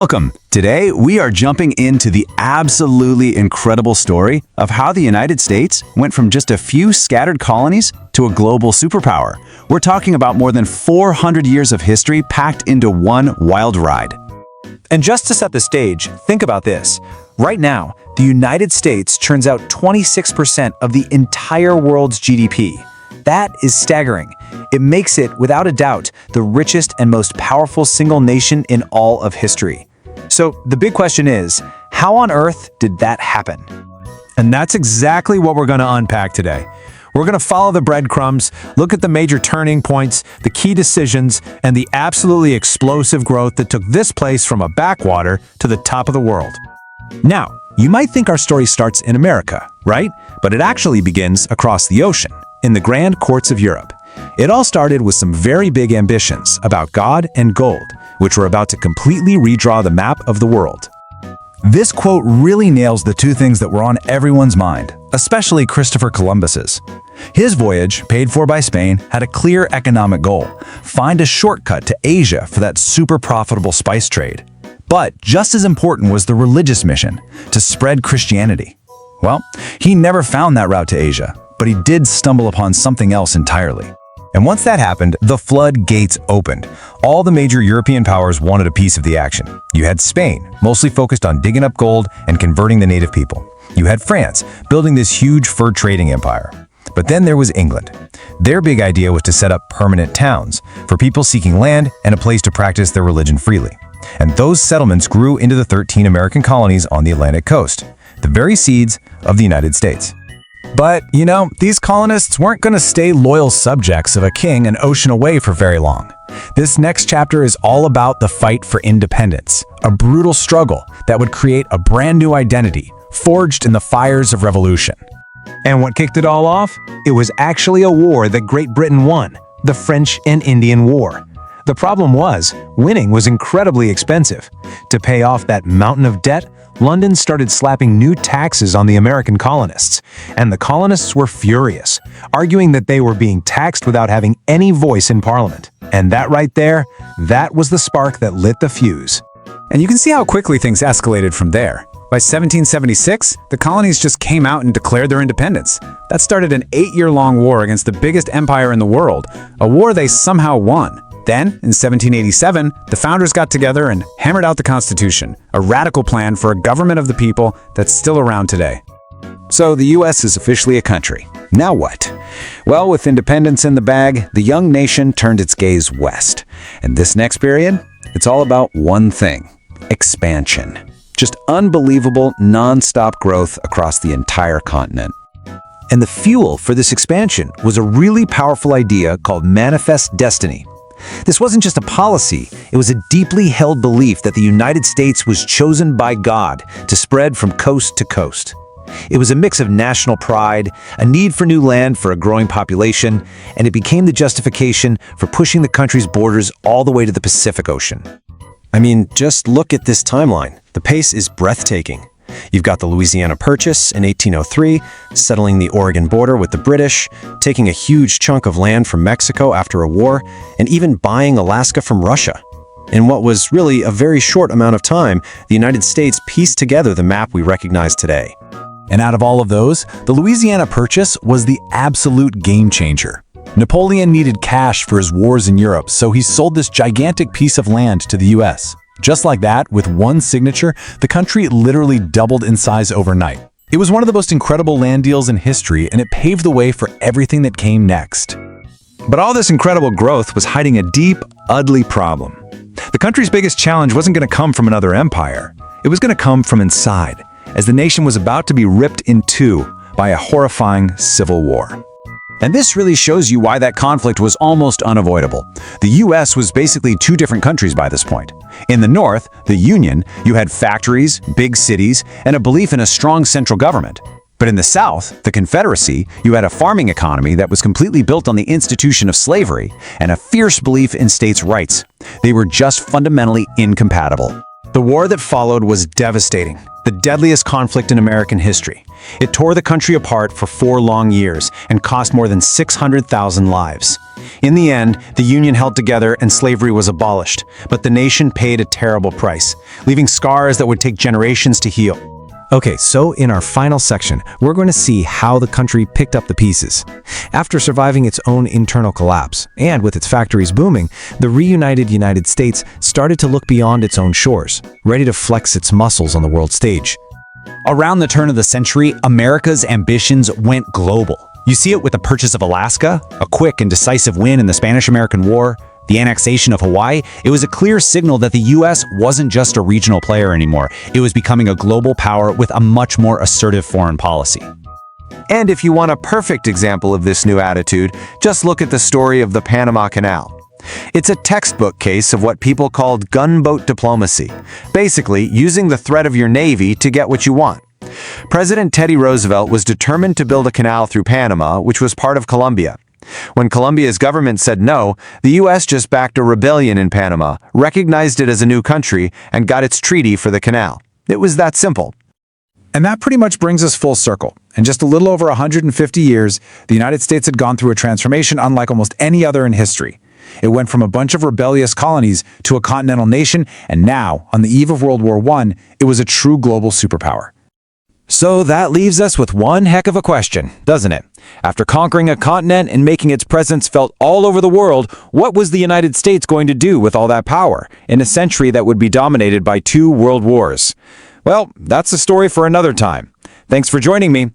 Welcome. Today, we are jumping into the absolutely incredible story of how the United States went from just a few scattered colonies to a global superpower. We're talking about more than 400 years of history packed into one wild ride. And just to set the stage, think about this. Right now, the United States churns out 26% of the entire world's GDP. That is staggering. It makes it, without a doubt, the richest and most powerful single nation in all of history. So the big question is, how on earth did that happen? And that's exactly what we're going to unpack today. We're going to follow the breadcrumbs, look at the major turning points, the key decisions, and the absolutely explosive growth that took this place from a backwater to the top of the world. Now, you might think our story starts in America, right? But it actually begins across the ocean, in the grand courts of Europe. It all started with some very big ambitions about God and gold, which were about to completely redraw the map of the world. This quote really nails the two things that were on everyone's mind, especially Christopher Columbus's. His voyage, paid for by Spain, had a clear economic goal: find a shortcut to Asia for that super profitable spice trade. But just as important was the religious mission, to spread Christianity. Well, he never found that route to Asia, but he did stumble upon something else entirely. And once that happened, the floodgates opened. All the major European powers wanted a piece of the action. You had Spain, mostly focused on digging up gold and converting the native people. You had France, building this huge fur trading empire. But then there was England. Their big idea was to set up permanent towns for people seeking land and a place to practice their religion freely. And those settlements grew into the 13 American colonies on the Atlantic coast, the very seeds of the United States. But, these colonists weren't going to stay loyal subjects of a king an ocean away for very long. This next chapter is all about the fight for independence, a brutal struggle that would create a brand new identity, forged in the fires of revolution. And what kicked it all off? It was actually a war that Great Britain won, the French and Indian War. The problem was, winning was incredibly expensive. To pay off that mountain of debt, London started slapping new taxes on the American colonists, and the colonists were furious, arguing that they were being taxed without having any voice in Parliament. And that right there, that was the spark that lit the fuse. And you can see how quickly things escalated from there. By 1776, the colonies just came out and declared their independence. That started an 8-year-long war against the biggest empire in the world, a war they somehow won. Then, in 1787, the founders got together and hammered out the Constitution, a radical plan for a government of the people that's still around today. So the U.S. is officially a country. Now what? Well, with independence in the bag, the young nation turned its gaze west. And this next period, it's all about one thing: expansion. Just unbelievable, non-stop growth across the entire continent. And the fuel for this expansion was a really powerful idea called manifest destiny. This wasn't just a policy, it was a deeply held belief that the United States was chosen by God to spread from coast to coast. It was a mix of national pride, a need for new land for a growing population, and it became the justification for pushing the country's borders all the way to the Pacific Ocean. I mean, just look at this timeline. The pace is breathtaking. You've got the Louisiana Purchase in 1803, settling the Oregon border with the British, taking a huge chunk of land from Mexico after a war, and even buying Alaska from Russia. In what was really a very short amount of time, the United States pieced together the map we recognize today. And out of all of those, the Louisiana Purchase was the absolute game changer. Napoleon needed cash for his wars in Europe, so he sold this gigantic piece of land to the U.S. Just like that, with one signature, the country literally doubled in size overnight. It was one of the most incredible land deals in history, and it paved the way for everything that came next. But all this incredible growth was hiding a deep, ugly problem. The country's biggest challenge wasn't going to come from another empire. It was going to come from inside, as the nation was about to be ripped in two by a horrifying civil war. And this really shows you why that conflict was almost unavoidable. The U.S. was basically two different countries by this point. In the North, the Union, you had factories, big cities, and a belief in a strong central government. But in the South, the Confederacy, you had a farming economy that was completely built on the institution of slavery and a fierce belief in states' rights. They were just fundamentally incompatible. The war that followed was devastating, the deadliest conflict in American history. It tore the country apart for 4 long years and cost more than 600,000 lives. In the end, the Union held together and slavery was abolished, but the nation paid a terrible price, leaving scars that would take generations to heal. Okay, so in our final section, we're going to see how the country picked up the pieces. After surviving its own internal collapse, and with its factories booming, the reunited United States started to look beyond its own shores, ready to flex its muscles on the world stage. Around the turn of the century, America's ambitions went global. You see it with the purchase of Alaska, a quick and decisive win in the Spanish-American War, the annexation of Hawaii. It was a clear signal that the U.S. wasn't just a regional player anymore. It was becoming a global power with a much more assertive foreign policy. And if you want a perfect example of this new attitude, just look at the story of the Panama Canal. It's a textbook case of what people called gunboat diplomacy, basically using the threat of your navy to get what you want. President Teddy Roosevelt was determined to build a canal through Panama, which was part of Colombia. When Colombia's government said no, the U.S. just backed a rebellion in Panama, recognized it as a new country, and got its treaty for the canal. It was that simple. And that pretty much brings us full circle. In just a little over 150 years, the United States had gone through a transformation unlike almost any other in history. It went from a bunch of rebellious colonies to a continental nation, and now, on the eve of World War I, it was a true global superpower. So that leaves us with one heck of a question, doesn't it? After conquering a continent and making its presence felt all over the world, what was the United States going to do with all that power in a century that would be dominated by 2 world wars? Well, that's a story for another time. Thanks for joining me.